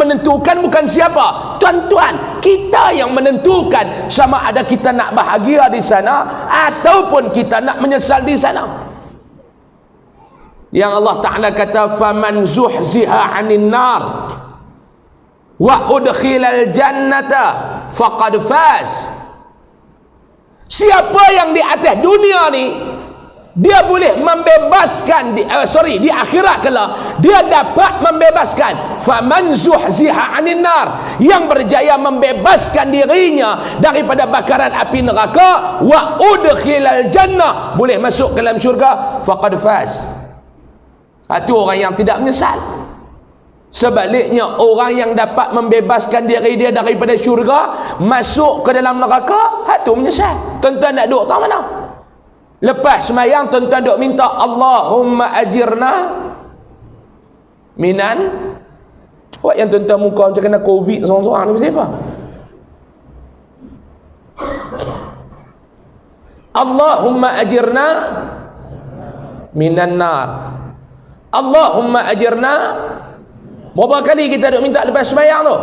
menentukan bukan siapa? Tuan-tuan, kita yang menentukan sama ada kita nak bahagia di sana ataupun kita nak menyesal di sana. Yang Allah Ta'ala kata, faman zuhziha 'anil nar wa udkhilal jannata faqad faz. Siapa yang di atas dunia ni dia boleh membebaskan di akhirat kelak dia dapat membebaskan, faman zuhziha 'anil nar, yang berjaya membebaskan dirinya daripada bakaran api neraka, wa udkhilal jannah, boleh masuk ke dalam syurga, faqad faz. Itu orang yang tidak menyesal. Sebaliknya, orang yang dapat membebaskan diri dia daripada syurga masuk ke dalam neraka, itu menyesal. Tuan-tuan nak duduk tak mana? Lepas semayang, tuan-tuan duk minta Allahumma ajirna minan. Buat yang tuan-tuan muka macam kena COVID seorang-seorang ni pasal apa? Allahumma ajirna minan nar. Allahumma ajirna. Berapa kali kita duk minta lepas semayang tu?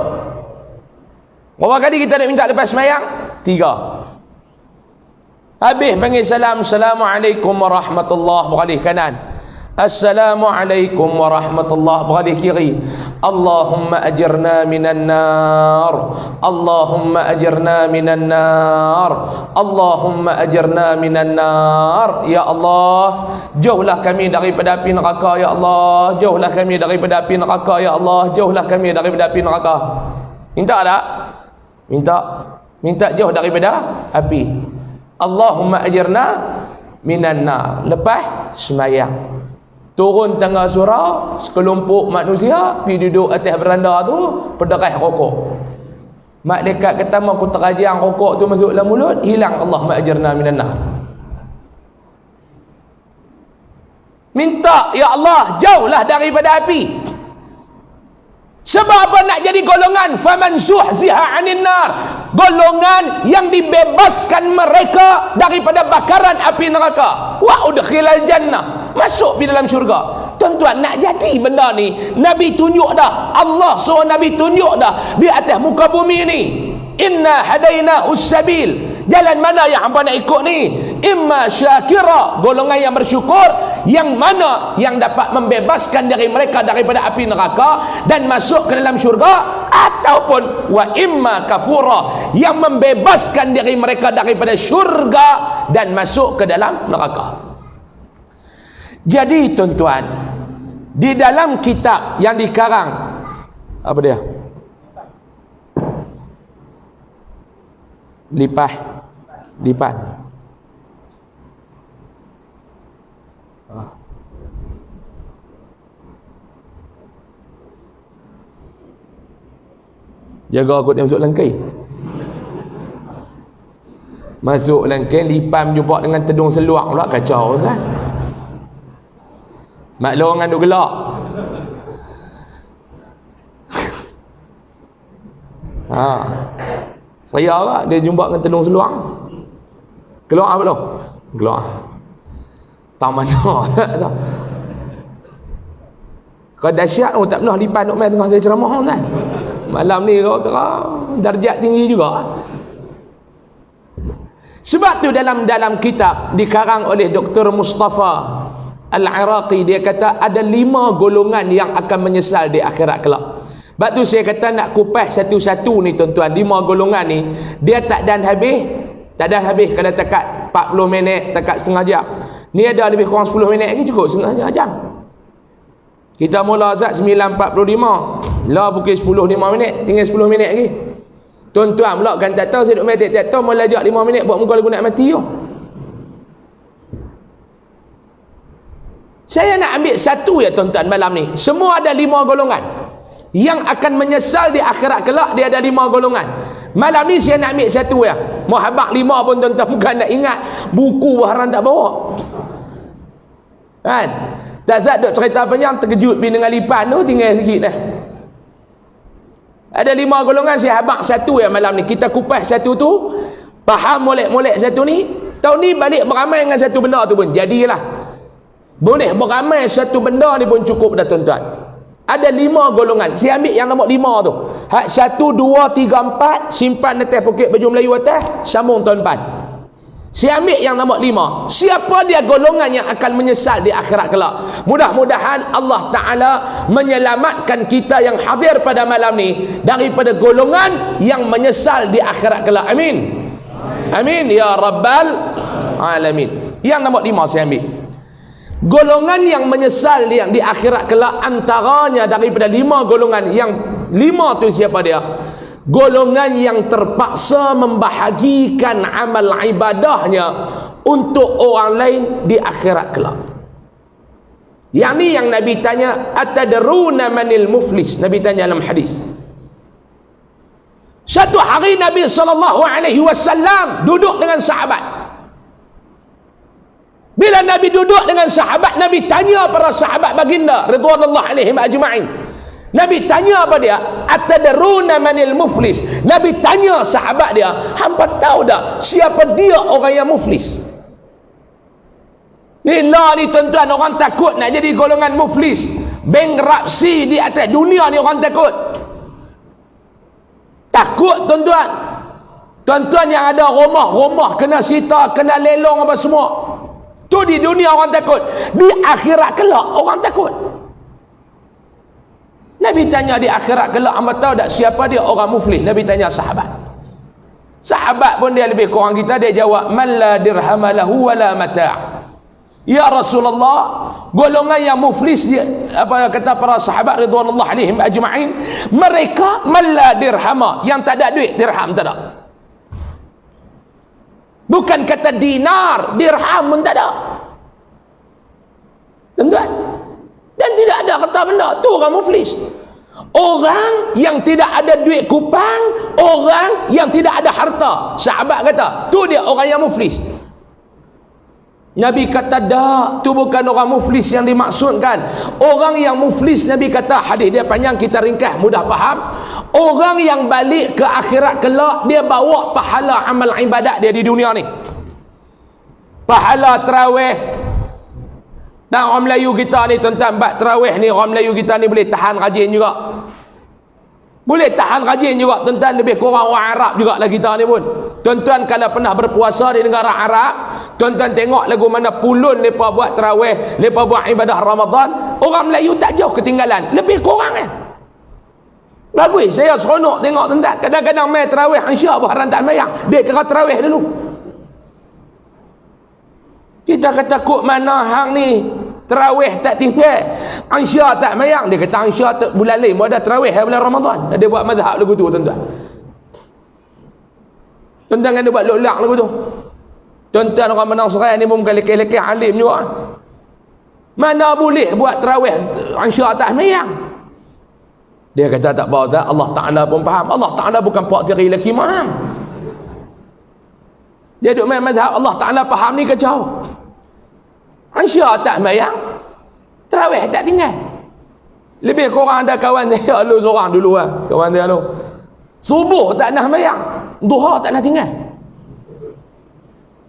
Berapa kali kita duk minta lepas semayang? 3. Habis panggil salam, Assalamualaikum warahmatullahi, beralih kanan. Assalamualaikum warahmatullahi, beralih kiri. Allahumma ajirna minan nar. Allahumma ajirna minan nar. Allahumma ajirna minan nar. Ya Allah, jauhlah kami daripada api neraka. Ya Allah, jauhlah kami daripada api neraka. Ya Allah, jauhlah kami daripada api neraka. Minta tak? Minta jauh daripada api. Allahumma ajirna minan nar. Lepas semayang, turun tengah surau, sekelompok manusia pergi duduk atas beranda tu, pederai rokok. Malaikat kata, aku terajang rokok tu masuk dalam mulut, hilang. Allahumma ajirna minan nar. Minta, ya Allah, jauhlah daripada api. Sebab apa? Nak jadi golongan faman zuhziha 'anil nar, golongan yang dibebaskan mereka daripada bakaran api neraka, wa udkhilal jannah, masuk di dalam syurga. Tuan-tuan, nak jadi benda ni Nabi tunjuk dah, Allah suruh Nabi tunjuk dah di atas muka bumi ni. Inna hadaina ussabil, jalan mana yang hangpa nak ikut ni? Imma syakira, golongan yang bersyukur, yang mana yang dapat membebaskan diri mereka daripada api neraka dan masuk ke dalam syurga, ataupun wa imma kafura, yang membebaskan diri mereka daripada syurga dan masuk ke dalam neraka. Jadi tuan-tuan, di dalam kitab yang dikarang, apa dia? Lipan. Jaga aku dia masuk langkai. Masuk langkai, lipan jumpa dengan tedung seluar pula, kacau kan. Maklum dengan duk gelak. Saya lah, dia jumpa dengan tedung seluar. Keluar apa tu? Keluar. Tak mana. Kalau dahsyat, tak pernah lipan nak main tengah saya ceramah kan. Malam ni kira darjat tinggi juga. Sebab tu dalam kitab dikarang oleh Dr. Mustafa Al-Iraqi, dia kata ada 5 golongan yang akan menyesal di akhirat kelak. Sebab tu saya kata nak kupas satu-satu ni tuan-tuan. 5 golongan ni dia tak dan habis kalau dekat 40 minit, dekat setengah jam. Ni ada lebih kurang 10 minit lagi, cukup setengah jam. Kita mula azan 9.45, lah pukul 10.05 minit, tinggal 10 minit lagi. Tuan-tuan pula kan tak tahu, saya duduk medit tak tahu, mula ajak 5 minit buat muka lagu nak mati yo. Saya nak ambil satu ya tuan-tuan malam ni. Semua ada 5 golongan yang akan menyesal di akhirat kelak. Dia ada 5 golongan. Malam ni saya nak ambil satu ya. Mau habaq 5 pun tuan-tuan bukan nak ingat, buku baharan tak bawa kan. Tak duk cerita panjang, terkejut bin dengan lipan tu, tinggal sikit dah. Ada 5 golongan, saya habaq satu ya malam ni. Kita kupas satu tu, faham molek-molek satu ni. Tahun ni balik beramai dengan satu benda tu pun jadilah. Boleh beramai satu benda ni pun cukup dah tuan-tuan. Ada 5 golongan. Saya ambil yang nombor 5 tu. Hak 1, 2, 3, 4 simpan atas poket baju Melayu atas, sambung tahun 4. Saya ambil yang nombor 5. Siapa dia golongan yang akan menyesal di akhirat kelak? Mudah-mudahan Allah Ta'ala menyelamatkan kita yang hadir pada malam ni daripada golongan yang menyesal di akhirat kelak. Amin. Amin ya Rabbal Alamin. Yang nombor 5 saya ambil. Golongan yang menyesal yang di akhirat kelak, antaranya daripada 5 golongan, yang 5 tu siapa dia? Golongan yang terpaksa membahagikan amal ibadahnya untuk orang lain di akhirat kelak. Yang ni yang Nabi tanya, atadruna manil muflis? Nabi tanya dalam hadis. Satu hari Nabi SAW duduk dengan sahabat. Bila Nabi duduk dengan sahabat, Nabi tanya para sahabat baginda ridwanullah alaihim ajma'in. Nabi tanya apa dia? Atadruna manil muflis? Nabi tanya sahabat dia, hampa tahu tak siapa dia orang yang muflis? Ni tuan-tuan, orang takut nak jadi golongan muflis, bankruptcy di atas dunia ni, orang takut. Takut tuan-tuan. Tuan-tuan yang ada rumah kena sita, kena lelong apa semua. Tu di dunia orang takut. Di akhirat kelak orang takut. Nabi tanya di akhirat kelak, hamba tahu tak siapa dia orang muflis? Nabi tanya sahabat. Sahabat pun dia lebih kurang kita, dia jawab, man la dirham lahu wala mata'. Ya Rasulullah, golongan yang muflis dia, apa kata para sahabat ridwanullah alaihim ajma'in, mereka man la dirham, yang tak ada duit, dirham tak ada. Bukan kata dinar, dirham pun tak ada. Tuan-tuan, dan tidak ada kata benda tu orang muflis. Orang yang tidak ada duit kupang, orang yang tidak ada harta. Sahabat kata tu dia orang yang muflis. Nabi kata dak, tu bukan orang muflis yang dimaksudkan. Orang yang muflis, Nabi kata, hadis dia panjang, kita ringkas mudah faham. Orang yang balik ke akhirat kelak, dia bawa pahala amal ibadat dia di dunia ni. Pahala tarawih. Dan orang Melayu kita ni tuan-tuan, bab tarawih ni orang Melayu kita ni boleh tahan rajin juga. Boleh tahan rajin juga tuan-tuan, lebih kurang orang Arab juga lah kita ni pun. Tuan-tuan kalau pernah berpuasa di negara Arab, tuan-tuan tengok lagu mana pulun mereka buat tarawih, mereka buat ibadah Ramadan, orang Melayu tak jauh ketinggalan, lebih kurang bagus. Saya seronok tengok tuan-tuan. Kadang-kadang main tarawih Aisyah buat haram tak mayang, dia kira tarawih dulu. Kita kata kok mana hang ni tarawih tak tinggal, Aisyah tak mayang. Dia kata Aisyah bulan lain ada tarawih bulan Ramadan. Dia buat mazhab lagu tu tuan-tuan. Tuan-tuan kan dia buat lok-lak lagu tu. Tuan-tuan orang Menang Serai ni pun bukan lekeh-lekeh, alim juga. Mana boleh buat tarawih Aisyah tak mayang. Dia kata tak apa tak, Allah Ta'ala pun faham. Allah Ta'ala bukan pak tiri lelaki maham. Dia duduk main mazhab Allah Ta'ala faham ni kacau. Aisyah tak mayang, tarawih tak tinggal. Lebih kurang ada kawan dia lu seorang dulu lah, kawan dia lu subuh tak nak mayang, duha tak nak tinggal.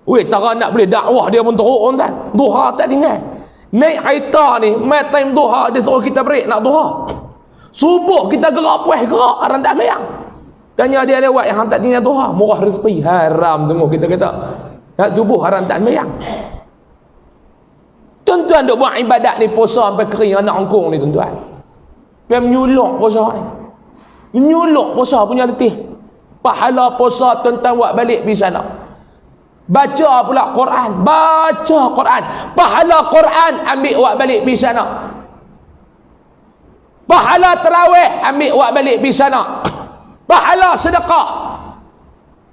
Weh, tara nak boleh dakwah dia pun teruk kan, duha tak tinggal. Naik haita ni main time duha, dia suruh kita break nak duha. Subuh kita gerak puas gerak, orang tak mayang. Tanya dia lewat yang tak tinggal duha, murah rezeki, haram tengok kita kata. Nak subuh orang tak mayang. Tuan-tuan duk buat ibadat ni, puasa sampai kering anak angkung ni tuan-tuan. Dia menyuluk puasa ni. Menyuluk puasa punya letih. Pahala puasa tuan-tuan buat balik pergi sana. Baca pula Quran, baca Quran. Pahala Quran ambil buat balik pergi sana. Pahala tarawih ambil buat balik pergi sana. Pahala sedekah.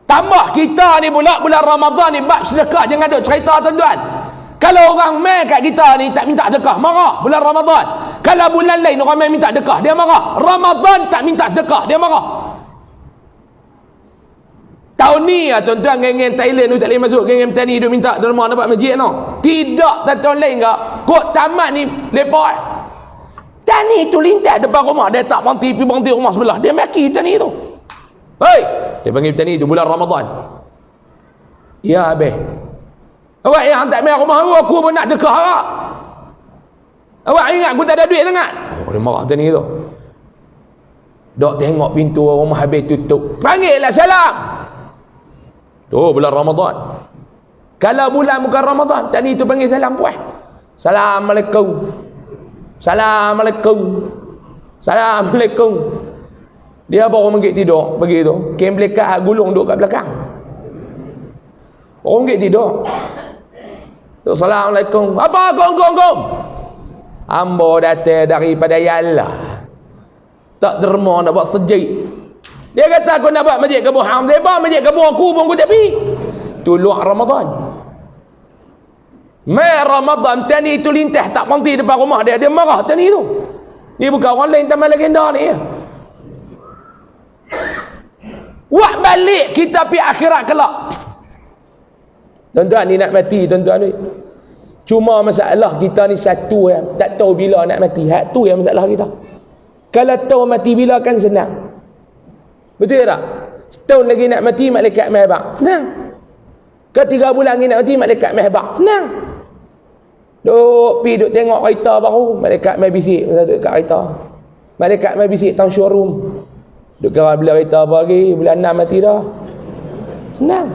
Tambah kita ni pula bulan Ramadan ni bab sedekah, jangan duk cerita tuan-tuan. Kalau orang main kat kita ni tak minta sedekah, marah bulan Ramadan. Kalau bulan lain orang main minta sedekah, dia marah. Ramadan tak minta sedekah, dia marah. Tahun ni ya tuan-tuan, geng-geng Thailand tu tak boleh masuk, geng-geng petani duk minta derma dapat masjid no. Tidak, tahun lain ke? Kok tamat ni lepak. Tani tu lintas depan rumah, dia tak berhenti rumah sebelah. Dia maki tani tu. Hei, dia panggil petani tu bulan Ramadan. Ya habis. Awak yang tak main rumah aku pun nak dekah awak. Awak ingat aku tak ada duit sangat? Dia marah tadi tu. Dok tengok pintu rumah habis tutup. Panggil lah salam. Tu bulan Ramadan. Kalau bulan bukan Ramadan, tadi tu panggil salam puas. Assalamualaikum. Assalamualaikum. Assalamualaikum. Dia baru menggigit tidur pagi tu. Kem belekat gulung duduk kat belakang. Baru menggigit tidur. Assalamualaikum. Apa gong? Ambo datang daripada Yalla. Tak derma nak buat sejik. Dia kata aku nak buat masjid Kabu Ham. Dia buat masjid Kabu aku pun aku tak pergi. Tu luar Ramadan. Mai Ramadan tani tu lintah tak berhenti depan rumah dia. Dia marah tani tu. Dia bukan orang lain taman legenda ni ya. Wah balik kita pergi akhirat kelak. Tuan-tuan ni nak mati tuan-tuan ni. Cuma masalah kita ni satu ya. Tak tahu bila nak mati. Hak tu yang masalah kita. Kalau tahu mati bila kan senang. Betul tak? Setahun lagi nak mati malaikat mai habaq. Senang. Ke 3 bulan lagi nak mati malaikat mai habaq. Senang. Duk pi duk tengok kereta baru, malaikat mai bisik duduk kat kereta. Malaikat mai bisik tang showroom. Duk kira bila kereta apa lagi, bulan 6 mati dah. Senang.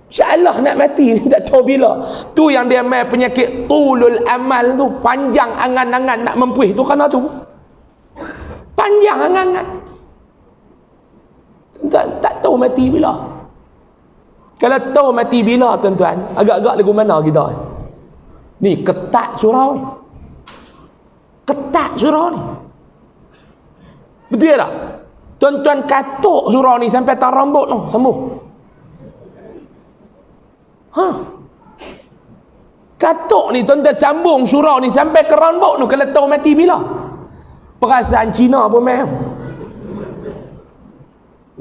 InsyaAllah nak mati ni tak tahu bila. Tu yang dia mai penyakit tulul amal tu, panjang angan-angan nak mempuih tu kerana tu. Panjang angan-angan. Tak tahu mati bila. Kalau tahu mati bila tuan-tuan, agak-agak lagu mana kita ni? Ketat surau ni. Ketat surau ni. Betul tak? Tuan-tuan katuk surau ni sampai tak rambut tu, sembuh. Katuk ni tuan-tuan sambung surau ni sampai ke rambut tu kalau tahu mati bila. Perasaan Cina pun main.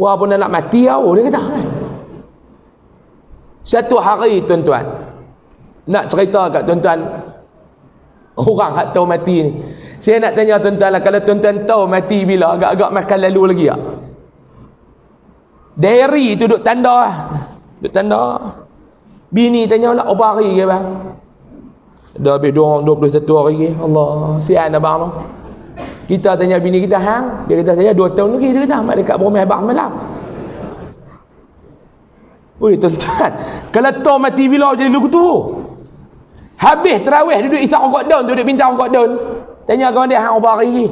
Wah pun nak mati tau dia kata kan. Satu hari tuan-tuan nak cerita kat tuan-tuan orang hak tahu mati ni. Saya nak tanya tuan-tuan lah, kalau tuan-tuan tahu mati bila, agak-agak makan lalu lagi tak? Diary tu duk tanda lah. Duk tanda. Bini tanya lah, berapa hari ke bang? Dah habis 21 hari ke? Allah, sian abang tu. Kita tanya bini kita, hang? Dia kata saya 2 tahun lagi. Dia kata, malaikat berumah abang semalam. Ui tuan-tuan, kalau tahu mati bila jadi lugu tu. Habis terawih duduk isap rokok daun, duduk bintang rokok daun. Tanya kawan dia, hang berapa hari lagi?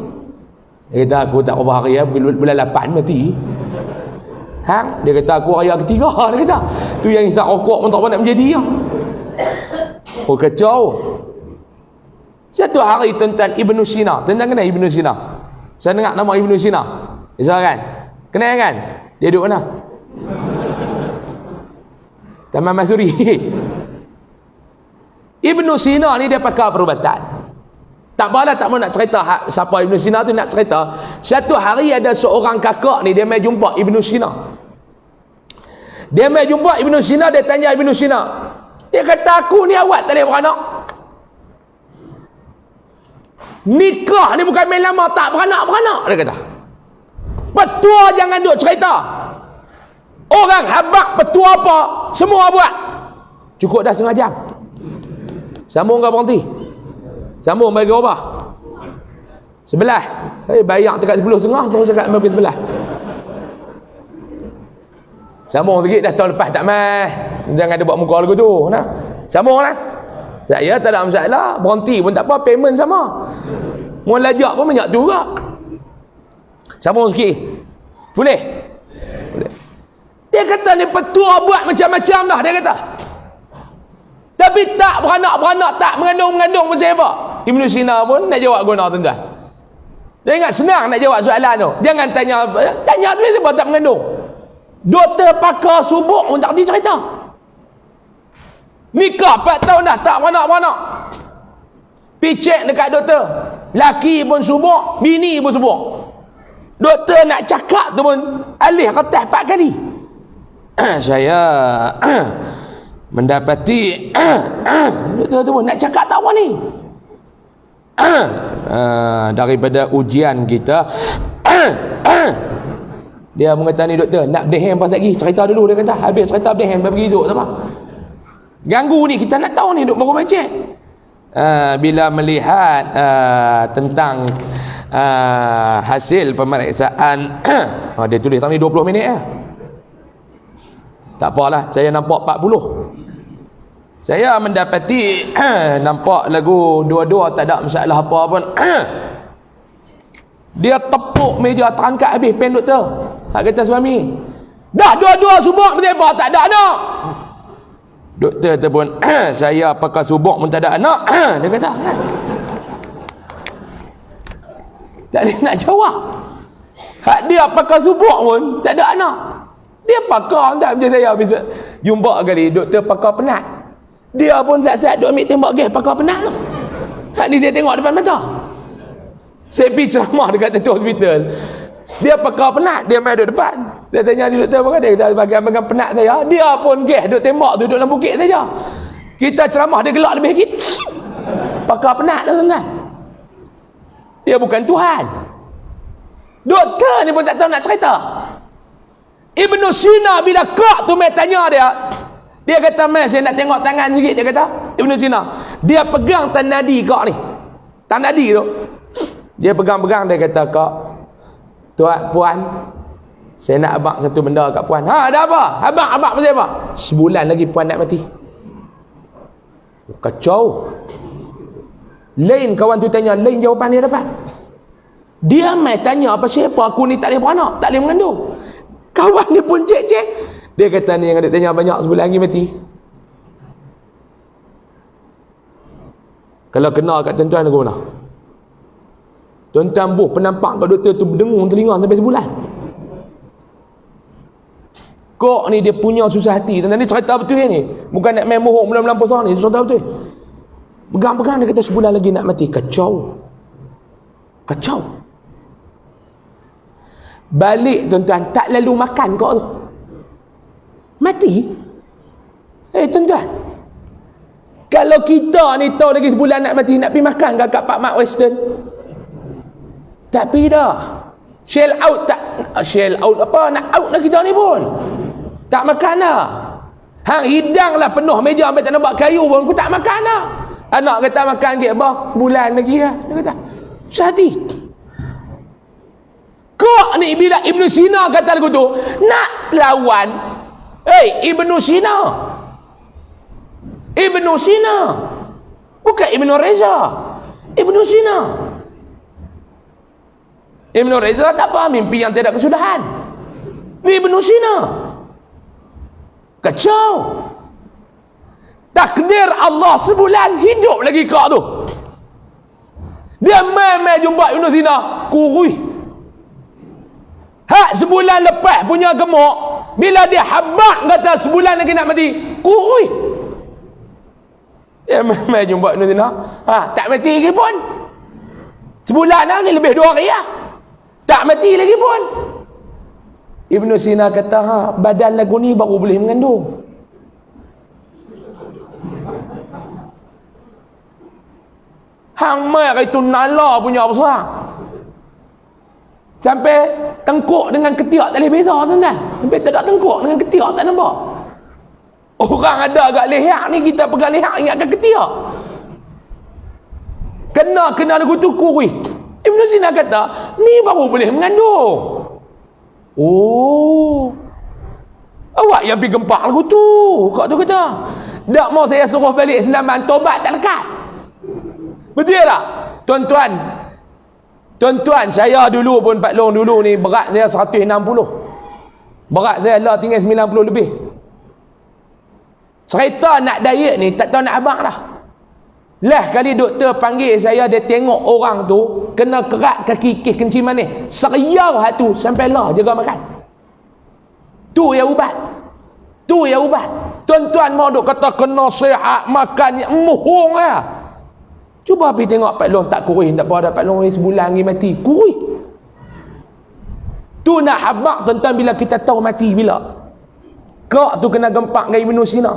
Dia kata, aku tak berapa hari ya, bulan 8 mati. Hang? Dia kata, aku raya ketiga. Dia kata, tu yang isap rokok pun tak apa nak menjadi ya. Oh kacau. Satu hari tuan-tuan Ibnu Sina. Tuan-tuan kenal Ibnu Sina? Saya dengar nama Ibnu Sina. Bisa kan? Kenal kan? Dia duduk mana? Taman Masuri. Ibnu Sina ni dia pakar perubatan. Tak apalah, tak mau nak cerita siapa Ibnu Sina tu, nak cerita. Satu hari ada seorang kakak ni, dia mai jumpa Ibnu Sina. Dia mai jumpa Ibnu Sina, dia tanya Ibnu Sina. Dia kata, aku ni awak tak boleh beranak. Nikah ni bukan main lama, tak beranak-beranak. Dia kata. Petua jangan duk cerita. Orang habak petua apa, semua buat. Cukup dah setengah jam. Sambung ke berhenti? Sambung bagi ubah. 11. Bayar dekat 10.30 terus cakap bagi 11. Sambung sikit dah, tahun lepas tak mai. Jangan ada buat muka lagu tu. Nah. Sambung lah. Saya tak ada masalah. Berhenti pun tak apa, payment sama. Mau lajak pun banyak tu juga. Sambung sikit. Boleh? Boleh. Dia kata ni petua buat macam-macam dah, dia kata. Tapi tak beranak-beranak, tak mengandung-mengandung pasal apa? Ibnu Sina pun nak jawab guna tuan-tuan. Dia ingat senang nak jawab soalan tu. Jangan tanya tu sebab tak mengandung. Doktor pakar subuk pun tak kerti cerita. Nikah 4 tahun dah tak beranak-beranak. Pergi cek dekat doktor. Laki pun subuk, bini pun subuk. Doktor nak cakap tu pun alih kertas 4 kali. Saya mendapati doktor tu pun nak cakap tak apa ni. Daripada ujian kita dia mengatakan ni doktor nak berdehem pas lagi, cerita dulu. Dia kata habis cerita berdehem pergi duduk apa. Ganggu ni, kita nak tahu ni duk baru macam. bila melihat tentang hasil pemeriksaan dia tulis tadi 20 minit tak apalah, saya nampak 40. Saya mendapati nampak lagu dua-dua tak ada masalah apa pun. Dia tepuk meja terangkat habis pen doktor. Hak kata suami, dah dua-dua subuk apa tak ada anak. Doktor tu pun saya pakai subuk pun tak ada anak. Dia kata tak boleh nak jawab. Hak dia pakai subuk pun tak ada anak. Dia pakai tak macam saya bisa jumpa kali doktor pakai penat. Dia pun saat-saat duk ambil tembak gas pakai penat tu. Hak ni dia tengok depan mata. Saya pergi ceramah dekat tentu hospital. Dia pakai penat, dia main duduk depan. Dia tanya ni doktor apa, dia kata bagian-bagian penat saya. Dia pun gas duk tembak tu duduk dalam bukit saja. Kita ceramah dia gelak lebih sikit. Pakai penat tu tuan-tuan. Dia bukan Tuhan. Doktor ni pun tak tahu nak cerita. Ibnu Sina bila kak tu main tanya dia kata, "Mas, saya nak tengok tangan sikit." Dia kata, Ibnu Sina, dia pegang tanadi kak ni. Tanadi tu. Dia pegang-pegang, dia kata, "Kak, tuan, puan, saya nak abang satu benda kat puan." "Ha, ada apa? Abang pasal apa?" "Sebulan lagi puan nak mati." Kacau. Lain kawan tu tanya, lain jawapan dia dapat. Dia mai tanya apa siapa aku ni tak boleh beranak, tak boleh mengandung. Kawan dia pun cek-cek. Dia kata ni yang ada tanya banyak, sebulan lagi mati. Kalau kena kat tuan-tuan lagu mana? Tuan-tuan buh penampak kat doktor tu berdengung telinga sampai sebulan. Kok ni dia punya susah hati. Tuan-tuan ni cerita betul ni. Bukan nak main mohong melampau sana ni, cerita betul. Pegang-pegang dia kata sebulan lagi nak mati. Kacau. Balik tuan-tuan, tak lalu makan kok tu. Mati. Tuan-tuan, kalau kita ni tahu lagi sebulan nak mati, nak pergi makan kat Pak Mak Western? Tak pergi dah. Shell out apa, nak out lah kita ni pun. Tak makan dah. Hang hidang lah penuh meja sampai tak nampak kayu pun, aku tak makan dah. Anak kata makan ke apa? Sebulan lagi lah. Dia kata, sehati. Kok ni bila Ibnu Sina kata lagu tu, nak lawan Ibnu Sina. Ibnu Sina. Bukan Ibnu Reza. Ibnu Sina. Ibnu Reza tak apa, mimpi yang tidak kesudahan. Ni Ibnu Sina. Kacau. Takdir Allah sebulan hidup lagi kau tu. Dia main jumpa Ibnu Sina, kurui. Hak sebulan lepas punya gemuk, bila dia habak kata sebulan lagi nak mati, kurui. Dia main jumpa Ibnu Sina, tak mati lagi pun. Sebulan dah ni, lebih 2 hari lah. Tak mati lagi pun. Ibnu Sina kata, badan lagu ni baru boleh mengandung. Hang mai itu nala punya besar. Sampai tengkuk dengan ketiak tak boleh beza tuan-tuan. Sampai tak ada tengkuk dengan ketiak tak nampak. Orang ada agak leher ni, kita pegang leher ingatkan ketiak. Kena lagu tu kurih. Ibnu Sina kata, ni baru boleh mengandung. Oh, awak yang pergi gempak lagu tu. Kak tu kata, tak mau saya suruh balik senaman, tobat tak lekat. Betul tak? Tuan-tuan, saya dulu pun Pak Long dulu ni berat saya 160. Berat saya lah tinggal 90 lebih. Cerita nak diet ni tak tahu nak abang dah. Lah kali doktor panggil saya, dia tengok orang tu kena kerat kaki kis kencing manis. Seriau hak tu sampai lah jaga makan. Tu yang ubat. Tuan-tuan mau duk kata kena sihat makan muhung lah. Cuba pergi tengok Pak Long tak kurih, tak apa dah Pak Long ni sebulan lagi mati. Kurih. Tu nak habak tuan-tuan bila kita tahu mati bila. Kak tu kena gempak dengan Ibnu Sina.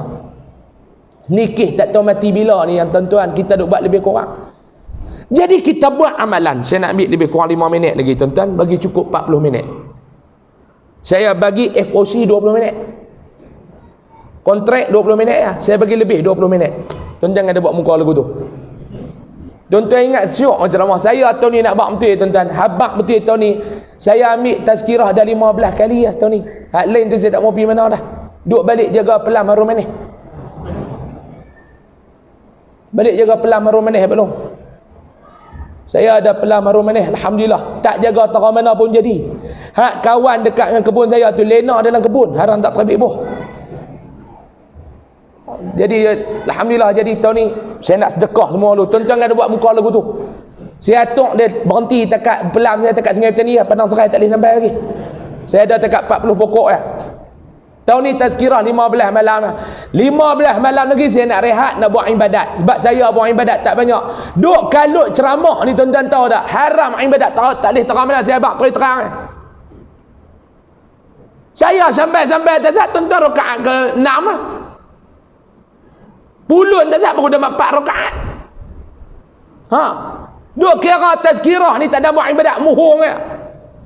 Nikih tak tahu mati bila ni yang tuan-tuan kita duk buat lebih kurang. Jadi kita buat amalan. Saya nak ambil lebih kurang 5 minit lagi tuan-tuan, bagi cukup 40 minit. Saya bagi FOC 20 minit. Kontrak 20 minit ya. Saya bagi lebih 20 minit. Tuan-tuan jangan ada buat muka lagu tu. Tuan-tuan ingat syok ceramah saya tahun ni nak buat betul tuan-tuan. Habaq betul tahun ni. Saya ambil tazkirah dah 15 kali lah tahun ni. Hak lain tu saya tak mau pergi mana dah. Duk balik jaga pelam harum manis. Balik jaga pelam harum manis belum. Saya ada pelam harum manis, alhamdulillah. Tak jaga tara mana pun jadi. Hak kawan dekat dengan kebun saya tu lena dalam kebun, haram tak terbit buah. Jadi alhamdulillah, jadi tahun ni saya nak sedekah semua lu. Tuan-tuan ada buat muka lagu tu. Saya atuk dia berhenti dekat pelam saya dekat Sungai Petani, Padang Serai tak boleh sampai lagi. Saya ada dekat 40 pokok ya. Tahun ni tazkirah 15 malam. 15 malam lagi saya nak rehat, nak buat ibadat. Sebab saya buat ibadat tak banyak. Duk kalut ceramah ni tuan-tuan tahu tak? Haram ibadat. Tak boleh terang mana saya bak terang. Saya sampai tak tuan-tuan rakaat ke-6 lah. Puluh tak baru dah 4 rakaat. Ha. Duk kira tazkirah ni tak ada buat ibadat muhung ya.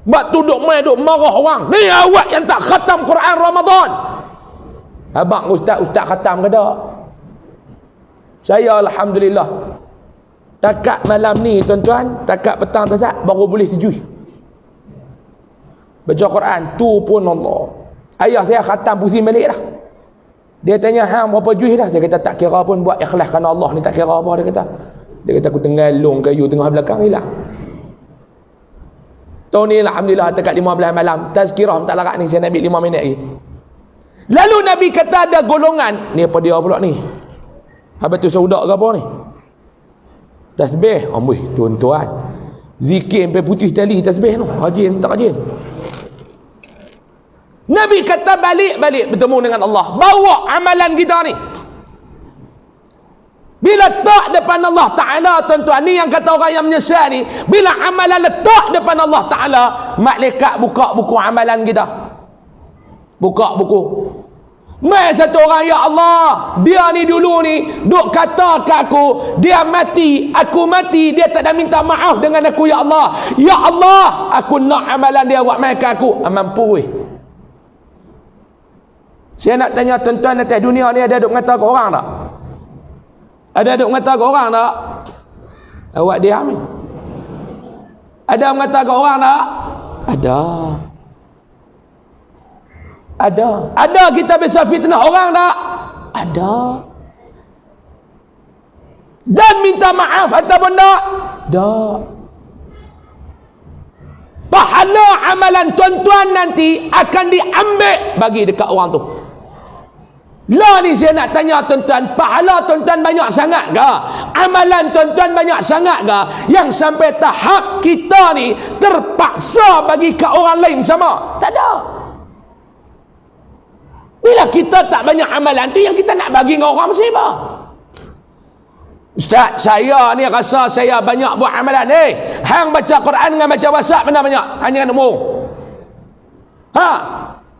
Bak tu duk main duk marah orang. Ni awak yang tak khatam Quran Ramadan. Abang ustaz khatam ke tak? Saya alhamdulillah. Takat malam ni tuan-tuan, takat petang tak baru boleh sejui. Baca Quran tu pun Allah. Ayah saya khatam pusing balik dah. Dia tanya hang berapa juz dah? Saya kata tak kira pun, buat ikhlas kerana Allah ni tak kira apa. Dia kata aku tengalung kayu tengah belakang hilang. Tahun ni alhamdulillah dekat 15 malam tazkirah tak larat ni saya nak ambil 5 minit lagi. Lalu Nabi kata ada golongan ni, apa dia pula ni? Habis tu saudak ke apa ni? Tasbih, amboi tuan-tuan. Zikir sampai putih tali tasbih tu. Rajin tak rajin. Nabi kata balik bertemu dengan Allah. Bawa amalan kita ni. Bila letak depan Allah Ta'ala tuan-tuan, ni yang kata orang yang menyesal ni, bila amalan letak depan Allah Ta'ala, malaikat buka buku amalan kita. Buka buku. Mai satu orang, ya Allah, dia ni dulu ni duk kata ke aku, dia mati, aku mati, dia tak ada minta maaf dengan aku, ya Allah. Ya Allah, aku nak amalan dia buat mai ke aku. Mampu weh. Saya nak tanya tuan-tuan, atas dunia ni ada duk mengata ke orang tak? Ada duk mengata ke orang tak? Awak diam ni. Ada mengata ke orang tak? Ada kita bisa fitnah orang tak? Ada. Dan minta maaf ataupun tak? Tak. Pahala amalan tuan-tuan nanti akan diambil bagi dekat orang tu. Lah ni saya nak tanya tuan-tuan, pahala tuan-tuan banyak sangat ke? Amalan tuan-tuan banyak sangat ke? Yang sampai tahap kita ni terpaksa bagi ke orang lain sama? Tak ada. Bila kita tak banyak amalan tu, yang kita nak bagi dengan orang mesti apa? Ustaz, saya ni rasa saya banyak buat amalan. Hang baca Quran dengan baca WhatsApp mana banyak? Hanya dengan umur.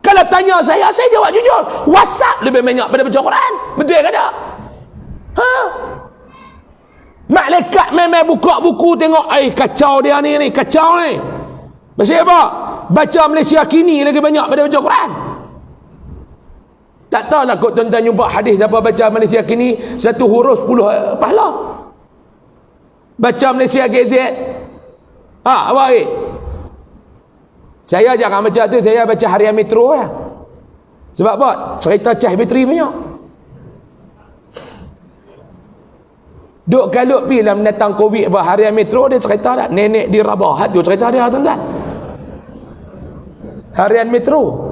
Kalau tanya saya jawab jujur. WhatsApp lebih banyak daripada baca Quran. Betul ke tak? Malaikat memang buka buku tengok, kacau dia ni, kacau ni. Pasal apa? Baca Malaysia kini lagi banyak daripada baca Quran. Tak tahu lah kot tuan-tuan jumpa hadis apa baca Malaysia kini 1 huruf 10 pahala. Baca Malaysia GZ. Apa ni? Saya jangan baca tu, saya baca Harian Metro ya. Sebab apa? Cerita cah bateri banyak. Duk kalut pi dalam datang Covid apa Harian Metro, dia cerita tak nenek di Rabah. Tu cerita dia tuan-tuan. Harian Metro.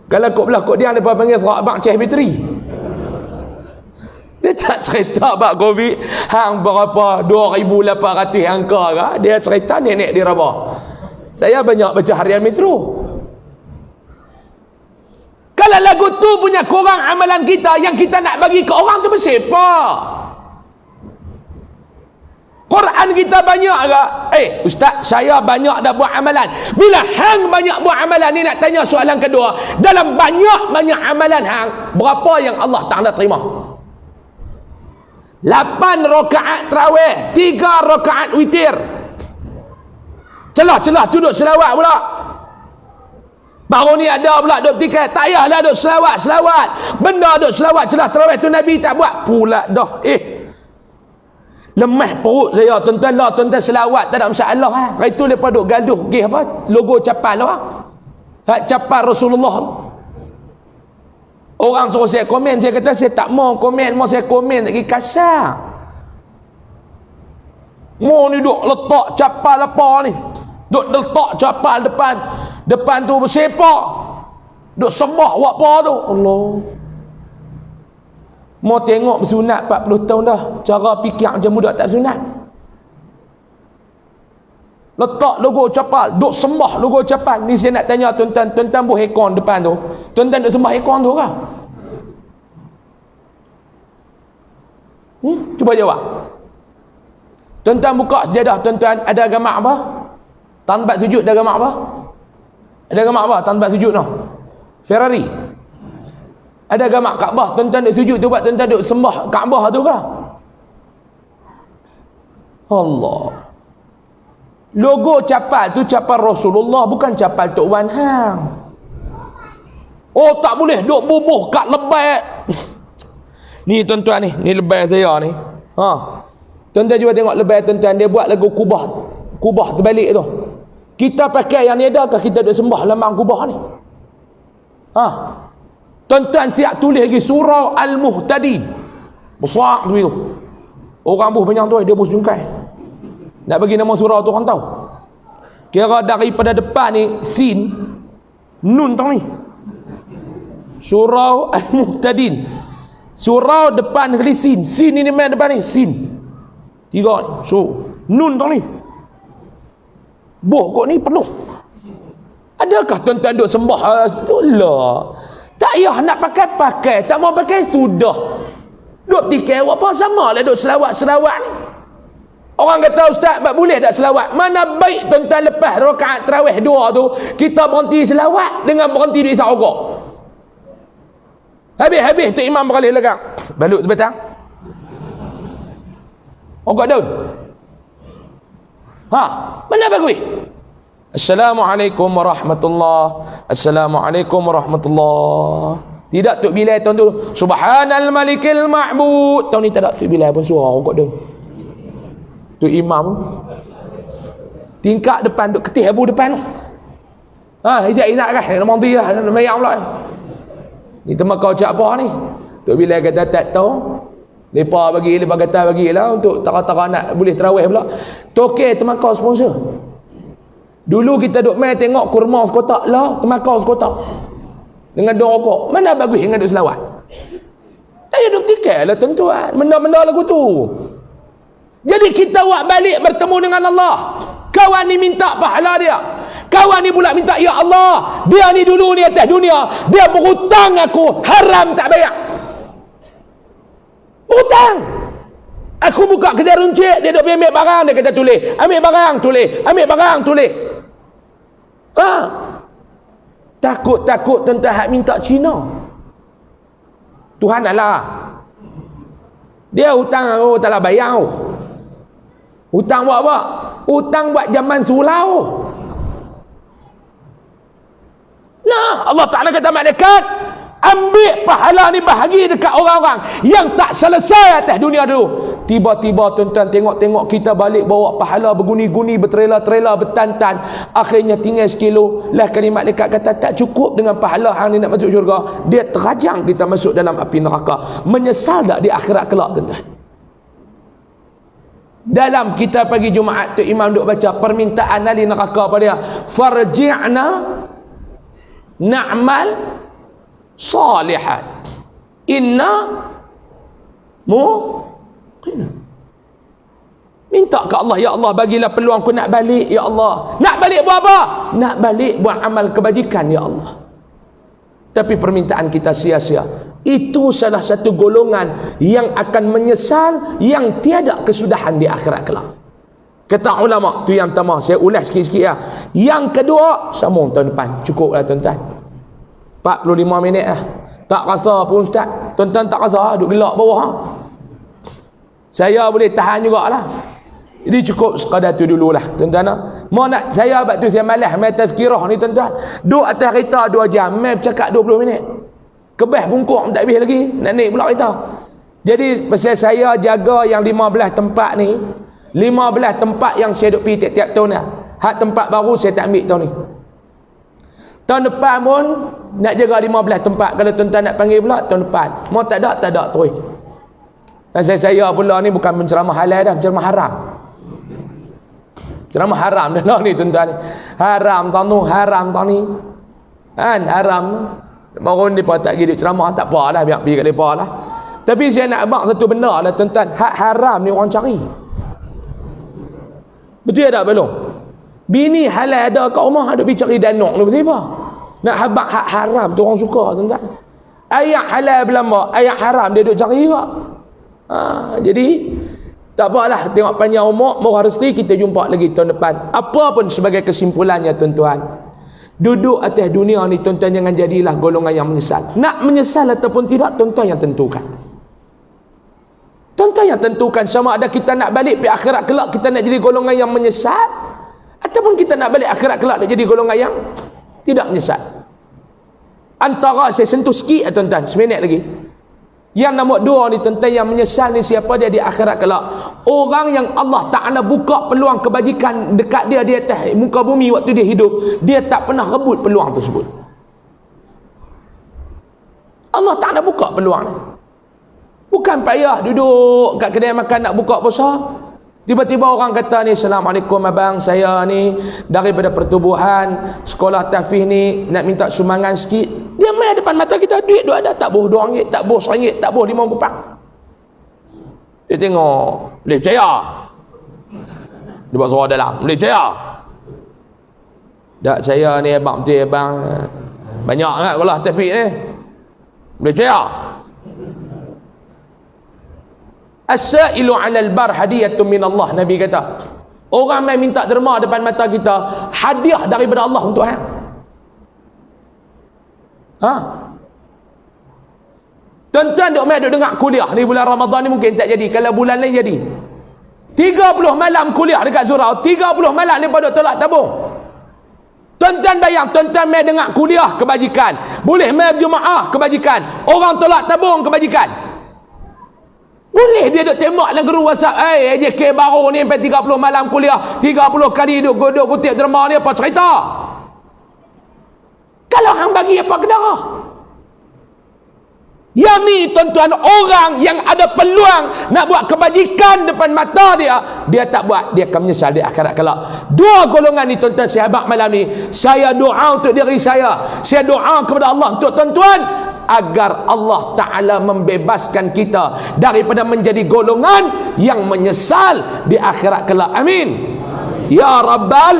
Kalau kau belah kau dia depa panggil serak bang cah bateri. Dia tak cerita bab Covid hang berapa 2800 angka ke, dia cerita nenek di Rabah. Saya banyak baca Harian Metro. Kalau lagu tu punya kurang amalan kita, yang kita nak bagi ke orang tu bersiapa? Quran kita banyak ke? Ustaz, saya banyak dah buat amalan. Bila hang banyak buat amalan ni, nak tanya soalan kedua, dalam banyak amalan hang, berapa yang Allah Ta'ala terima? 8 rakaat tarawih, 3 rakaat witir. Celah duduk selawat pula. Baru ni ada pula duduk tiket, tak payahlah duduk selawat. Benda duduk selawat celah tarawih tu Nabi tak buat pula dah. lemah perut saya tuan-tuan lah, tuan-tuan selawat tak ada masalah ha. Itu lepas duk gaduh apa logo capal lah hak capal Rasulullah. Orang suruh saya komen, saya kata saya tak mau komen, mau saya komen lagi kasar. Mau ni duk letak capal apa ni, duk letak capal depan tu bersepak, duk sembah buat apa tu. Allah, mau tengok bersunat 40 tahun dah, cara fikir macam budak tak sunat. Letak logo capal, duk sembah logo capal. Ni saya nak tanya tuan-tuan, tuan-tuan buh aircon depan tu, tuan-tuan duk sembah aircon tu kah? Cuba jawab. Tuan-tuan buka sejadah tuan-tuan, ada gambar apa? Tanbat sujud ada gambar apa? Ada gambar apa? Tanbat sujud noh. Ferrari. Ada gambar Kaabah, tuan-tuan duk sujud tu buat tuan-tuan duk sembah Kaabah tu kah? Allah. Logo capal tu capal Rasulullah, bukan capal Tok Wan Hang. Oh tak boleh duk bubuh kat lebay. Ni tuan-tuan ni lebay saya ni. Ha. Tuan-tuan cuba tengok lebay tuan-tuan, dia buat lagu kubah terbalik tu. Kita pakai yang ni adakah kita duk sembah lambang kubah ni? Ha. Tuan-tuan siap tulis lagi surah Al-Muhtadi. Besar tu. Orang buh banyak tu dia buh jungkai. Nak bagi nama surah tu orang tahu. Kira daripada depan ni sin nun tau ni. Surah Al-Muhtadin. Surah depan kali sin. Sin ni main depan ni sin. Tiga so nun tau ni. Boh kok ni penuh. Adakah tuan-tuan duk sembah tu lah. Tak payah nak pakai, tak mau pakai sudah. Duk tikai apa sama lah duk selawat-selawat ni. Orang kata ustaz, boleh tak selawat? Mana baik tuan-tuan lepas rakaat tarawih 2 tu, kita berhenti selawat dengan berhenti di isyak rokok. Habis tu imam beralih belakang. Balut tu betang. Rokok daun. Ha, mana bagus? Assalamualaikum warahmatullahi. Assalamualaikum warahmatullahi. Tidak Tok Bilal tahun tu. Subhanal Malikil Ma'bud. Tahun ni tak ada Tok Bilal pun suara rokok daun. Tu imam tingkap depan duk ketih abu depan tu. Ha, izak-izak kan nak mandi lah, nak mayang pula. Ni teman kau cak apa ni? Tok Bilal kata tak tahu. Lepa kata bagilah untuk tara-tara nak boleh tarawih pula. Tokey teman kau sponsor. Dulu kita duk main tengok kurma sekotak lah, teman kau sekotak. Dengan dua rokok. Mana bagus dengan duk selawat? Tak payah duk tikai lah tuan-tuan. Benda-benda lagu tu. Jadi kita buat balik bertemu dengan Allah. Kawan ni minta pahala dia. Kawan ni pula minta, ya Allah, dia ni dulu ni atas dunia, dia berhutang aku, haram tak bayar. Hutang. Aku buka kedai runcit, dia duk ambil barang, dia kata tulis. Ambil barang, tulis. Ambil barang, tulis. Ha. Takut-takut tentang hak minta Cina. Tuhan Allah. Dia hutang aku tak lah bayar. Hutang buat apa? Hutang buat zaman sulau. Nah, Allah Ta'ala kata malaikat, ambil pahala ni bahagi dekat orang-orang yang tak selesai atas dunia dulu. Tiba-tiba tuan-tuan tengok kita balik bawa pahala berguni-guni, bertrela-trela, bertantan. Akhirnya tinggal sekilo. Lah kali malaikat kata tak cukup dengan pahala hang ni nak masuk syurga. Dia terajang kita masuk dalam api neraka. Menyesal tak di akhirat kelak tuan-tuan? Dalam kita pagi Jumaat tu imam duk baca permintaan ahli neraka pada dia, farji'na na'mal salihat inna muqina. Minta ke Allah, ya Allah bagilah peluang aku nak balik, ya Allah. Nak balik buat apa? Nak balik buat amal kebajikan, ya Allah. Tapi permintaan kita sia-sia. Itu salah satu golongan yang akan menyesal, yang tiada kesudahan di akhirat kelak. Kata ulama, tu yang pertama, saya ulas sikit-sikit lah. Yang kedua, sambung tahun depan. Cukup lah tuan-tuan. 45 minit lah. Tak rasa pun ustaz. Tuan-tuan tak rasa, duduk gelak bawah. Saya boleh tahan jugalah. Jadi cukup sekadar tu dululah tuan-tuan. Mau nak saya buat tu saya malas main tazkirah ni tuan-tuan. Duduk atas kereta 2 jam, main bercakap 20 minit. Kebah bungkuk tak habis lagi, nak naik pula kereta. Jadi pasal saya jaga yang 15 tempat ni, 15 tempat yang saya duk pergi tiap-tiap tahun ni. Hak tempat baru saya tak ambil tahun ni. Tahun depan pun nak jaga 15 tempat. Kalau tuan-tuan nak panggil pula tahun depan. Mau tak ada terus. Dan saya pula ni bukan penceramah halal dah, penceramah haram. Ceramah haram dah ni tuan-tuan. Haram tahun tu, haram tahun ni. Kan haram. Baru ni pun tak pergi ceramah, tak apalah, biar pergi kat depa lah. Tapi saya nak abang satu benda lah tuan-tuan. Hak haram ni orang cari. Betul tak belum? Bini halal ada kat rumah, duk pergi cari danok ni betul apa? Nak habaq hak haram tu orang suka tuan-tuan. Ayat halal belamba, ayat haram dia duk cari juga. Jadi tak apalah, tengok panjang umur, murah rezeki, kita jumpa lagi tahun depan. Apa pun sebagai kesimpulannya tuan-tuan, duduk atas dunia ni tuan-tuan jangan jadilah golongan yang menyesal. Nak menyesal ataupun tidak, tuan-tuan yang tentukan. Tuan-tuan yang tentukan sama ada kita nak balik pergi akhirat kelak, kita nak jadi golongan yang menyesal, ataupun kita nak balik akhirat kelak nak jadi golongan yang tidak menyesal. Antara saya sentuh sikit tuan-tuan, seminit lagi. Yang nombor 2 ni tuan-tuan, yang menyesal ni siapa dia di akhirat kelak? Orang yang Allah Ta'ala buka peluang kebajikan dekat dia di atas muka bumi waktu dia hidup, dia tak pernah rebut peluang tersebut. Allah Ta'ala buka peluang ni. Bukan payah duduk kat kedai makan nak buka puasa, tiba-tiba orang kata ni, Assalamualaikum abang, saya ni daripada pertubuhan sekolah tahfiz ni nak minta sumbangan sikit. Dia main depan mata kita, duit ada, tak boh RM2, tak boh RM1, tak boh RM5. Dia tengok, boleh percaya? Dia buat suara dalam, boleh percaya? Tak, saya ni abang betul abang, banyak sangat sekolah tahfiz ni, boleh percaya? As-sa'ilu 'alal bar hadiyatun min Allah, Nabi kata. Orang main minta derma depan mata kita, hadiah daripada Allah untuk hang. Tuan-tuan duk main duk dengar kuliah ni bulan Ramadan ni mungkin tak jadi, kalau bulan lain jadi. 30 malam kuliah dekat surau, 30 malam ni pada tolak tabung. Tuan-tuan bayang, tuan-tuan main dengar kuliah kebajikan, boleh main berjemaah kebajikan, orang tolak tabung kebajikan. Boleh dia duk tembak dalam guru WhatsApp, AJK baru ni sampai 30 malam kuliah, 30 kali duk kutip derma ni, apa cerita? Kalau hang bagi apa kedara? Yang ni tuan-tuan, orang yang ada peluang nak buat kebajikan depan mata dia, dia tak buat, dia akan menyesal di akhirat kelak. 2 golongan ni tuan-tuan, sahabat malam ni, saya doa untuk diri saya doa kepada Allah untuk tuan-tuan, agar Allah Ta'ala membebaskan kita daripada menjadi golongan yang menyesal di akhirat kelak. Amin. Ya Rabbal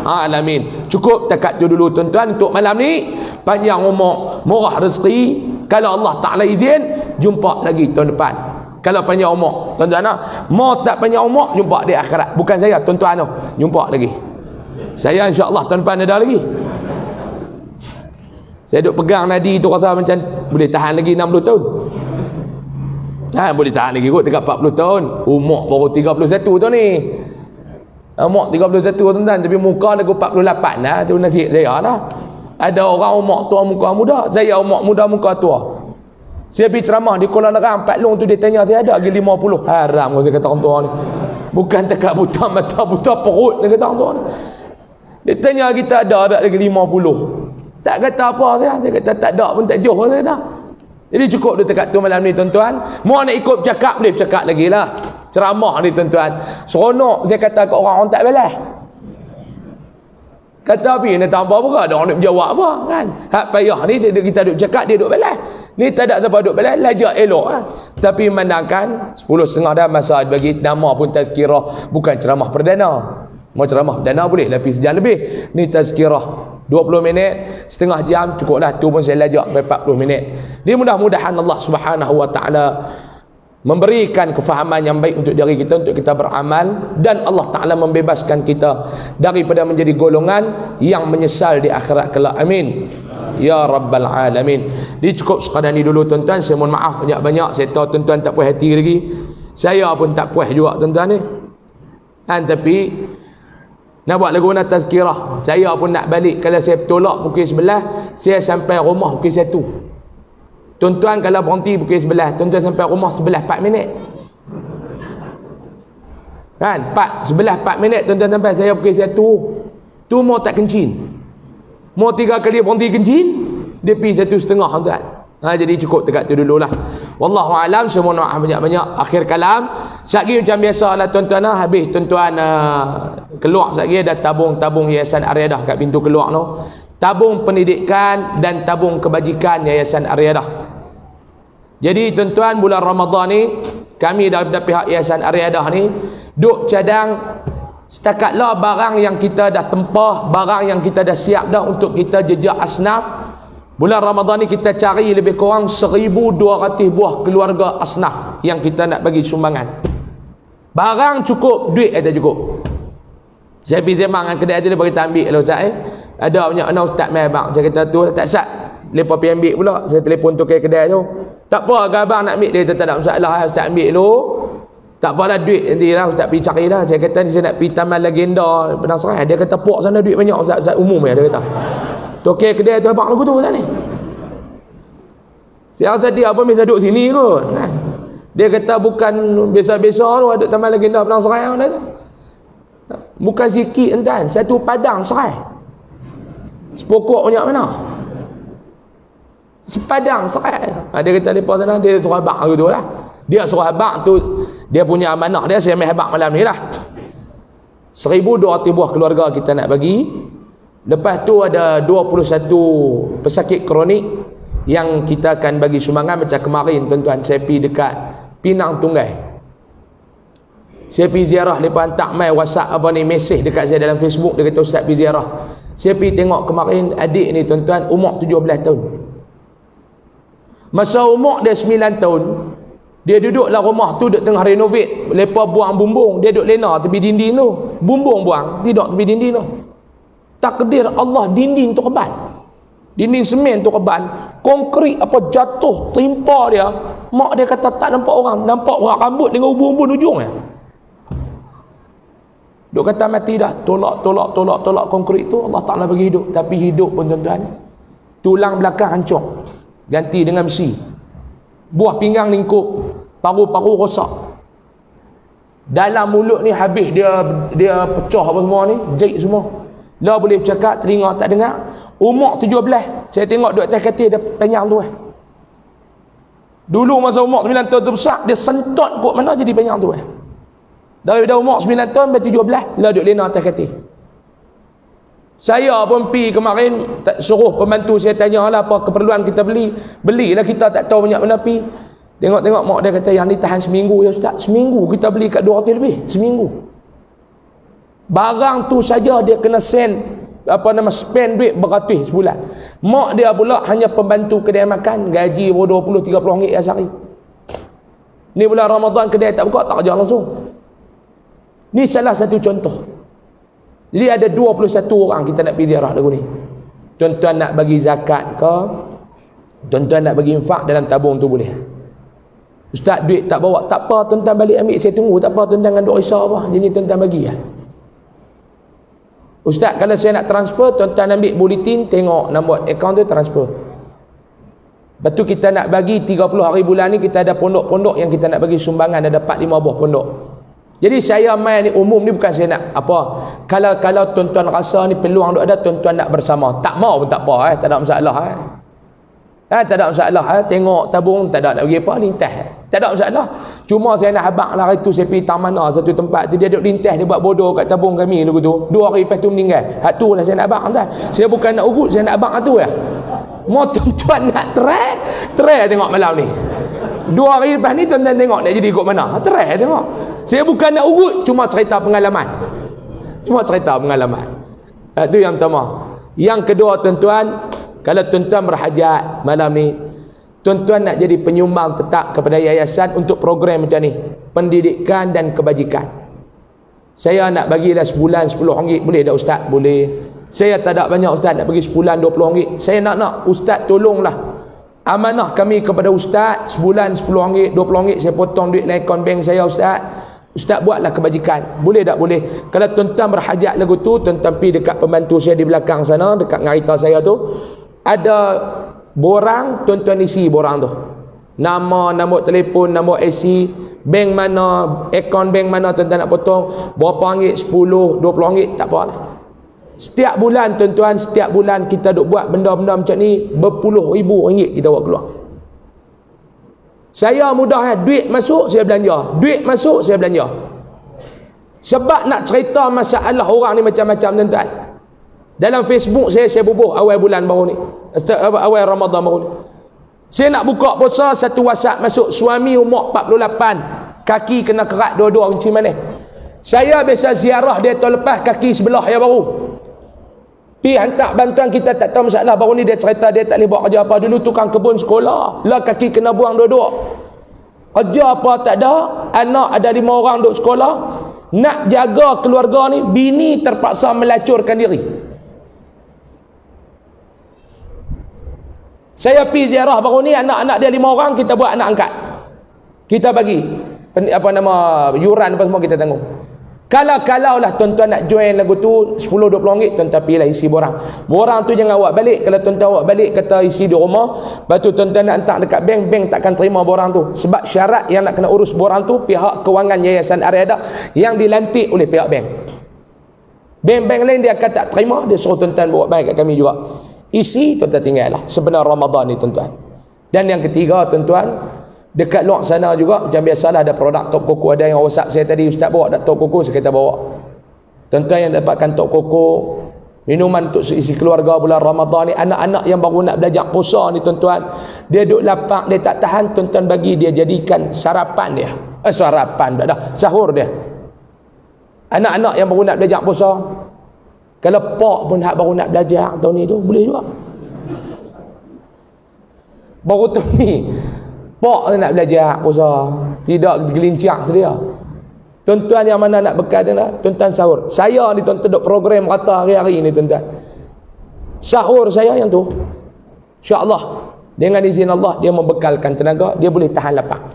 Alamin. Cukup dekat tu dulu tuan-tuan untuk malam ni. Panjang umur, murah rezeki. Kalau Allah Ta'ala izin, jumpa lagi tahun depan. Kalau panjang umur tuan-tuan, mau tak panjang umur, jumpa di akhirat. Bukan saya, tuan-tuan tu, jumpa lagi. Saya insya-Allah tahun depan ada lagi. Saya duk pegang nadi tu rasa macam boleh tahan lagi 60 tahun. Boleh tahan lagi kot dekat 40 tahun. Umur baru 31 tahun ni. Umur 31 tuan-tuan, tapi muka lagu 48 dah. Tu nasib saya lah. Ada orang umur tua muka muda, saya umur muda muka tua. Saya pergi ceramah di Kuala Nerang, Pak Long tu dia tanya saya ada lagi 50. Haram saya kata orang tua ni. Bukan dekat buta mata, buta perut dia kata orang tua ni. Dia tanya kita ada lagi 50. Tak kata apa saya kata tak ada pun tak jauh saya dah. Jadi cukup dia dekat tu malam ni tuan-tuan. Mau nak ikut bercakap boleh bercakap lagi lah. Ceramah ni tuan-tuan, seronok saya kata kat orang tak balas. Kata apa ni tak apa-apa, ada orang nak menjawab apa kan. Hak payah ni kita duk cakap, dia duk balas. Ni tak ada siapa duk balas, lajak elok lah. Tapi memandangkan 10.30 dah masa bagi nama pun tazkirah, bukan ceramah perdana. Mau ceramah perdana boleh tapi sejam lebih. Ni tazkirah 20 minit, setengah jam cukuplah. Tu pun saya lajak sampai 40 minit. Dia mudah-mudahan Allah Subhanahu wa taala memberikan kefahaman yang baik untuk diri kita, untuk kita beramal, dan Allah Ta'ala membebaskan kita daripada menjadi golongan yang menyesal di akhirat kelak. Amin. Ya Rabbal Alamin. Dia cukup sekadar ni dulu tuan-tuan. Saya mohon maaf banyak-banyak. Saya tahu tuan-tuan tak puas hati lagi. Saya pun tak puas juga tuan-tuan ni. Tapi nak buat lagu mana tazkirah, saya pun nak balik. Kalau saya tolak pukul 11, saya sampai rumah pukul 1. Tuan-tuan kalau berhenti pukul 11, tuan-tuan sampai rumah 11-4 minit. Kan? 11-4 minit tuan-tuan sampai. Saya pukul 1. Tu mau tak kencing. Mau 3 kali berhenti kencing, dia pergi 1,5 tuan-tuan. Jadi cukup dekat tu dululah. Wallahu alam, semua nak banyak-banyak akhir kalam. Sekali macam biasalah tuan-tuan, habis tuan-tuan keluar sekali ada tabung Yayasan Aryadah kat pintu keluar tu. Tabung pendidikan dan tabung kebajikan Yayasan Aryadah. Jadi tuan-tuan, bulan Ramadan ni kami daripada pihak Yayasan Aryadah ni duk cadang setakatlah barang yang kita dah tempah, barang yang kita dah siap dah untuk kita jejak asnaf. Bulan Ramadan ni kita cari lebih kurang 1,200 buah keluarga asnaf yang kita nak bagi sumbangan. Barang cukup, duit tak cukup. Saya pergi sembang dengan kedai tu, dia bagi ambil lah Ustaz. Ada banyak anak Ustaz mai bang. Saya kata tu tak sat. Lepas pergi ambil pula. Saya telefon tu ke kedai tu. Tak apa ke abang nak ambil dia, tak ada masalah Ustaz ambil dulu. Tak apalah duit nanti lah Ustaz pergi cari lah. Saya kata ni saya nak pergi Taman Legenda Padang Serai. Dia kata puak sana duit banyak Ustaz umum ya, dia kata. Tokek kedai tu abang lagu tu Ustaz ni. Saya rasa dia apa biasa duduk sini kot. Dia kata bukan biasa-biasa tu ada Taman Legenda Padang Serai tu. Bukan sikit entan, satu padang serai. Sepokok banyak mana? Sepadang serai. Dia kata lepas sana dia suruh abang lagu tu lah. Dia suruh abang tu, dia punya amanah dia, saya ambil abang malam ni lah. 1,200 buah keluarga kita nak bagi. Lepas tu ada 21 pesakit kronik yang kita akan bagi sumbangan. Macam kemarin tuan-tuan saya pergi dekat Pinang Tunggai. Saya pergi ziarah, mereka hantar mai WhatsApp apa ni, mesej dekat saya dalam Facebook. Dia kata Ustaz pergi ziarah. Saya pergi tengok kemarin adik ni tuan-tuan, umur 17 tahun. Masa umur dia 9 tahun, dia duduk dalam rumah tu, duduk tengah renovate. Mereka buang bumbung, dia duduk lena tepi dinding tu. Bumbung buang, tidak tepi dinding tu. Takdir Allah, dinding tu keban. Dinding semen tu keban. Konkrit apa jatuh, timpa dia. Mak dia kata tak nampak orang. Nampak orang rambut dengan ubun-ubun ujung ya. Duk kata mati dah. Tolak konkrit tu. Allah Ta'ala bagi hidup. Tapi hidup pun tuan-tuan, tulang belakang hancur. Ganti dengan besi. Buah pinggang lingkup. Paru-paru rosak. Dalam mulut ni habis dia pecah apa semua ni. Jahit semua. Lah boleh bercakap, telinga tak dengar. Umur 17, saya tengok duk atas katil dia penyang tu. Dulu masa umur 9 tahun tu besar, dia sentot kot mana jadi penyang tu. Daripada umur 9 tahun sampai 17, lah duk lena atas katil. Saya pun pergi kemarin, suruh pembantu saya tanya lah apa keperluan kita beli. Belilah, kita tak tahu banyak mana pergi. Tengok-tengok mak dia kata yang ni tahan seminggu ya Ustaz. Seminggu kita beli kat 200 lebih. Seminggu. Barang tu saja dia kena spend duit beratus sebulan. Mak dia pula hanya pembantu kedai makan, gaji 20-30 ringgit sehari. Ni bulan Ramadan kedai tak buka, tak kerja langsung. Ni salah satu contoh. Jadi ada 21 orang kita nak pergi ziarah lagu ni. Tuan-tuan nak bagi zakat ke, tuan-tuan nak bagi infak dalam tabung tu boleh. Ustaz duit tak bawa, tak apa tuan-tuan balik ambil, saya tunggu, tak apa tuan-tuan dengan duk risau apa, jadi tuan-tuan bagi lah. Ustaz kalau saya nak transfer, tuan-tuan ambil bulletin, tengok nombor akaun tu, transfer. Lepas tu kita nak bagi 30 hari bulan ni, kita ada pondok-pondok yang kita nak bagi sumbangan, ada 4-5 buah pondok. Jadi saya main ni umum ni, bukan saya nak apa. Kalau tuan-tuan rasa ni peluang ada, tuan-tuan nak bersama, tak mau pun tak apa, tak ada masalah. Tak ada masalah. Tengok tabung tak ada nak pergi apa, lintas. Tak ada masalah. Cuma saya nak habaq lah, hari tu saya pergi Tamana, satu tempat tu dia duduk lintas, dia buat bodoh kat tabung kami dulu tu. 2 hari lepas tu meninggal. Hak tu lah saya nak habaq kan. Saya bukan nak urut, saya nak habaq tu ya. Mau tuan-tuan nak try tengok malam ni. 2 hari lepas ni tuan-tuan tengok nak jadi ikut mana. Try tengok. Saya bukan nak urut, cuma cerita pengalaman. Itu yang pertama. Yang kedua tuan-tuan, kalau tuan-tuan berhajat malam ni, tuan-tuan nak jadi penyumbang tetap kepada yayasan untuk program macam ni, pendidikan dan kebajikan. Saya nak bagilah sebulan 10 ringgit, boleh tak Ustaz? Boleh. Saya tak ada banyak Ustaz, nak bagi sebulan 20 ringgit. Saya nak Ustaz tolonglah. Amanah kami kepada Ustaz, sebulan 10 ringgit, 20 ringgit saya potong duit dalam akaun bank saya Ustaz. Ustaz buatlah kebajikan. Boleh tak? Boleh. Kalau tuan-tuan berhajat lagu tu, tuan-tuan pergi dekat pembantu saya di belakang sana, dekat ngarita saya tu. Ada borang, tuan-tuan isi borang tu. Nama, nombor telefon, nombor IC, bank mana, akaun bank mana tuan-tuan nak potong, berapa ringgit, 10, 20 ringgit, tak apa lah. Setiap bulan tuan-tuan, setiap bulan kita duk buat benda-benda macam ni, berpuluh ribu ringgit kita buat keluar. Saya mudah duit masuk saya belanja, duit masuk saya belanja. Sebab nak cerita masalah orang ni macam-macam tuan-tuan. Dalam Facebook saya bubuh awal bulan baru ni, awal Ramadan baru ni. Saya nak buka puasa, satu WhatsApp masuk, suami umur 48, kaki kena kerat dua-dua macam mana. Saya biasa ziarah dia tahun lepas, kaki sebelah yang baru. Pergi hantar bantuan, kita tak tahu masalah. Baru ni dia cerita dia tak boleh buat kerja apa. Dulu tukang kebun sekolah, lah kaki kena buang dua-dua. Kerja apa tak ada, anak ada 5 orang duduk sekolah. Nak jaga keluarga ni, bini terpaksa melacurkan diri. Saya pergi ziarah baru ni, anak-anak dia 5 orang, kita buat anak angkat. Kita bagi yuran apa semua kita tanggung. Kalau lah tuan-tuan nak join lagu tu 10-20 ringgit, tuan-tuan pilih isi borang. Borang tu jangan awak balik. Kalau tuan-tuan awak balik kata isi di rumah, lepas tu tuan-tuan nak hantar dekat bank takkan terima borang tu. Sebab syarat yang nak kena urus borang tu pihak kewangan Yayasan Aryadah yang dilantik oleh pihak bank. Bank-bank lain dia akan tak terima, dia suruh tuan-tuan buat baik kat kami juga. Isi tuan-tuan tinggal lah sebenar Ramadan ni tuan-tuan. Dan yang ketiga tuan-tuan, dekat luar sana juga macam biasalah ada produk Top Koko. Ada yang WhatsApp saya tadi, ustaz bawa Top Koko, saya kata bawa. Tuan-tuan yang dapatkan Top Koko, minuman untuk seisi keluarga bulan Ramadan ni, anak-anak yang baru nak belajar puasa ni tuan-tuan, dia duduk lapar, dia tak tahan, tuan-tuan bagi dia jadikan sarapan dia. Sarapan dah sahur dia. Anak-anak yang baru nak belajar puasa, kalau pak pun hak baru nak belajar tahun ni tu boleh juga. Baru tahun ni pak nak belajar puasa, tidak gelincang sedia. Tuan-tuan yang mana nak bekal tuan-tuan sahur. Saya ni tuan-tuan duk program rata hari-hari ni tuan-tuan. Sahur saya yang tu, insya-Allah dengan izin Allah dia membekalkan tenaga, dia boleh tahan lapar.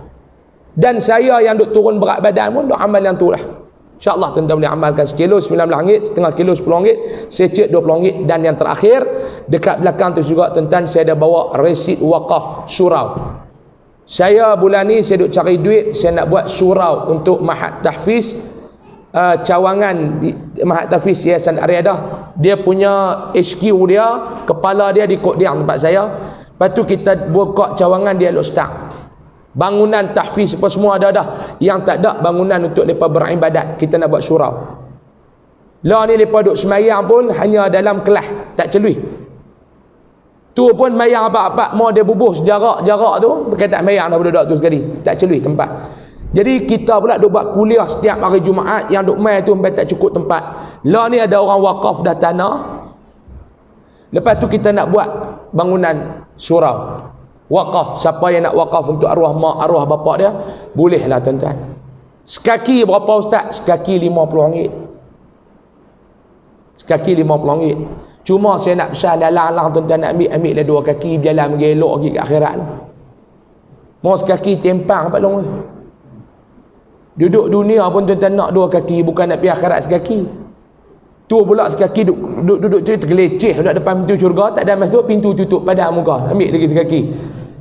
Dan saya yang duk turun berat badan pun duk amal yang tu lah. InsyaAllah tuan-tuan boleh amalkan sekilo RM19, setengah kilo RM10, secik RM20. Dan yang terakhir, dekat belakang tu juga tuan-tuan, saya ada bawa resit wakaf surau. Saya bulan ni saya duk cari duit, saya nak buat surau untuk Mahat Tahfiz cawangan Mahat Tahfiz Yayasan Aryadah. Dia punya HQ dia, kepala dia di Kok Diang tempat saya. Lepas tu kita buka cawangan dia Ustaz. Bangunan tahfiz apa semua ada dah. Yang tak ada bangunan untuk mereka beribadat, kita nak buat surau. Lah ni mereka duduk semayang pun hanya dalam kelas, tak celui. Tu pun mayang apa-apa mau dia bubuh jarak tu, berkata mayang dah budak tu sekali, tak celui tempat. Jadi kita pula duk buat kuliah setiap hari Jumaat, yang duk mai tu sampai tak cukup tempat. Lah ni ada orang wakaf dah tanah. Lepas tu kita nak buat bangunan surau wakaf. Siapa yang nak wakaf untuk arwah mak, arwah bapak dia, bolehlah tuan-tuan. Sekaki berapa ustaz? Sekaki RM50. Sekaki RM50. Cuma saya nak besar lalang tuan-tuan, nak ambil lah 2 kaki, berjalan mengelok lagi ke akhirat. Mau sekaki tempang apa long. Duduk dunia pun tuan-tuan nak 2 kaki, bukan nak pergi akhirat sekaki. Tu pula sekaki duduk tu tergeleceh duduk depan pintu syurga, tak ada masuk, pintu tutup pada muka. Ambil lagi sekaki.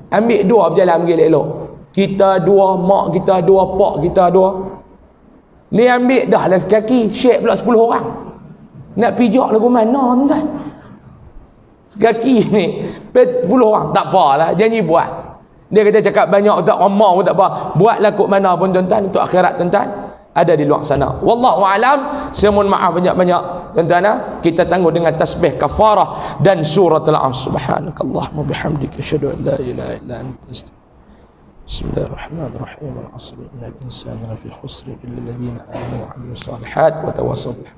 Ambil 2 berjalan pergi elok. Kita 2, mak kita 2, pak kita 2. Ni ambil dah lah sekaki, share pula 10 orang. Nak pijak lagu mana tuan? Sekaki ni 10 orang, tak apalah, janji buat. Dia kata cakap banyak tak ramah pun tak apa. Buatlah kok mana pun tuan-tuan, untuk akhirat tuan-tuan ada di luar sana. Wallahu alam. Saya mohon maaf banyak-banyak tuan-tuan. Kita tangguh dengan tasbih kafarah dan surah al-Asr. Subhanakallahumma bihamdika asyhadu an la ilaha illa anta astaghfiruka. Bismillahirrahmanirrahim. Al-'asr innal insana lafi khusr illa alladhina amanu wa 'amilus salihat wa tawassaw bil haqq.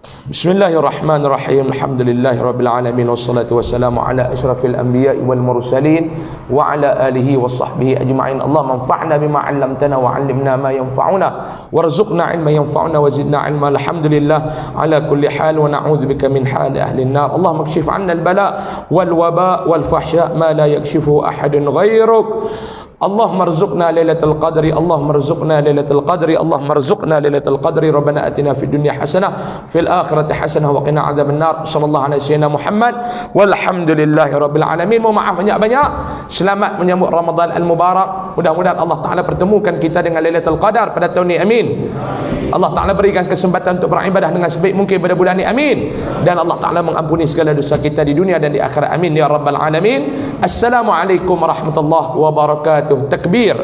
Bismillahirrahmanirrahim. Alhamdulillahi rabbil alamin, wassalatu wassalamu ala asyrafil anbiya'i wal mursalin wa ala alihi wa sahbihi ajma'in. Allah manfa'na bima 'allamtana wa 'allimna ma yanfa'una warzuqna 'ilman yanfa'una wa zidna 'ilma. Alhamdulillah ala kulli hal wa na'udzubika min hali ahli an-nar. Allahumma kshif 'anna al-bala' wal waba' wal fahsya' ma la yakshifuhu ahadun ghairuk. اللهم ارزقنا ليلة القدر اللهم ارزقنا ليلة القدر اللهم ارزقنا ليلة القدر ربنا آتنا في الدنيا حسنة في الآخرة حسنة وقنا عذاب النار صلى الله على سيدنا Muhammad walhamdulillahi rabbil alamin. Mohon maaf banyak-banyak. Selamat menyambut Ramadan al-Mubarak. Mudah-mudahan Allah Ta'ala pertemukan kita dengan Lailatul Qadar pada tahun ini, amin. Allah Ta'ala berikan kesempatan untuk beribadah dengan sebaik mungkin pada bulan ini, amin. Dan Allah Ta'ala mengampuni segala dosa kita di dunia dan di akhirat, amin ya rabbal alamin. Assalamualaikum warahmatullahi wabarakatuh. Takbir.